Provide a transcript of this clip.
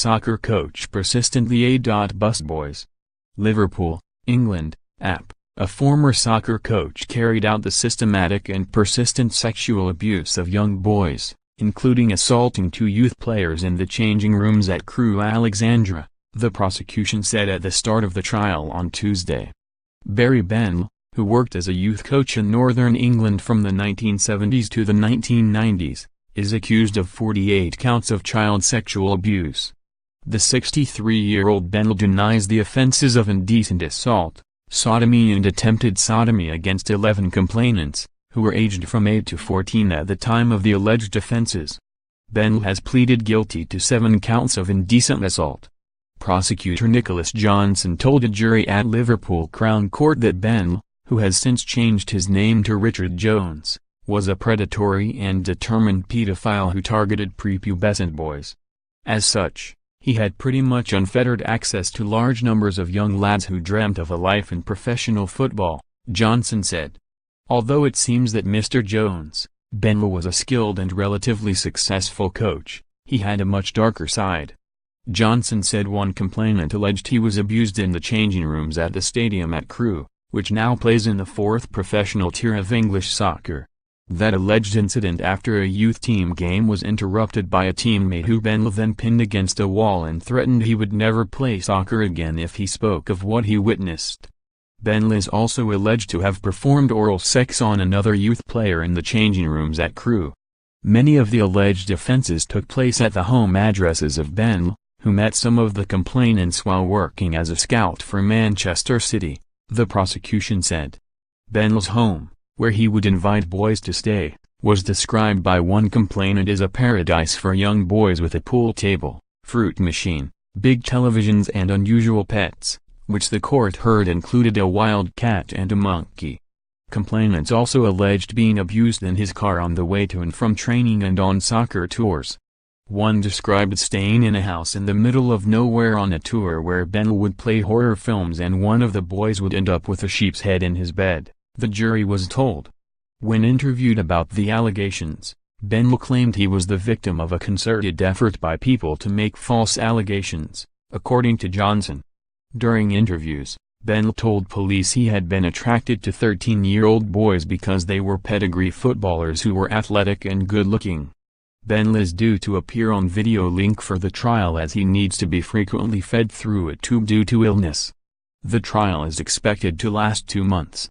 soccer coach persistently a.bused boys. Liverpool, England, a former soccer coach carried out the systematic and persistent sexual abuse of young boys, including assaulting 2 youth players in the changing rooms at Crewe Alexandra, the prosecution said at the start of the trial on Tuesday. Bennell, who worked as a youth coach in Northern England from the 1970s to the 1990s, is accused of 48 counts of child sexual abuse. The 63-year-old Bennell denies the offences of indecent assault, sodomy and attempted sodomy against 11 complainants, who were aged from 8 to 14 at the time of the alleged offences. Bennell has pleaded guilty to 7 counts of indecent assault. Prosecutor Nicholas Johnson told a jury at Liverpool Crown Court that Bennell, who has since changed his name to Richard Jones, was a predatory and determined pedophile who targeted prepubescent boys. As such, he had pretty much unfettered access to large numbers of young lads who dreamt of a life in professional football, Johnson said. Although it seems that Mr. Jones, Bennell was a skilled and relatively successful coach, he had a much darker side. Johnson said one complainant alleged he was abused in the changing rooms at the stadium at Crewe, which now plays in the 4th professional tier of English soccer. That alleged incident after a youth team game was interrupted by a teammate who Bennell then pinned against a wall and threatened he would never play soccer again if he spoke of what he witnessed. Bennell is also alleged to have performed oral sex on another youth player in the changing rooms at Crewe. Many of the alleged offences took place at the home addresses of Bennell, who met some of the complainants while working as a scout for Manchester City, the prosecution said. Bennell's home, where he would invite boys to stay, was described by one complainant as a paradise for young boys with a pool table, fruit machine, big televisions and unusual pets, which the court heard included a wild cat and a monkey. Complainants also alleged being abused in his car on the way to and from training and on soccer tours. One described staying in a house in the middle of nowhere on a tour where Bennell would play horror films and one of the boys would end up with a sheep's head in his bed, the jury was told. When interviewed about the allegations, Bennell claimed he was the victim of a concerted effort by people to make false allegations, according to Johnson. During interviews, Bennell told police he had been attracted to 13-year-old boys because they were pedigree footballers who were athletic and good-looking. Bennell is due to appear on video link for the trial as he needs to be frequently fed through a tube due to illness. The trial is expected to last 2 months.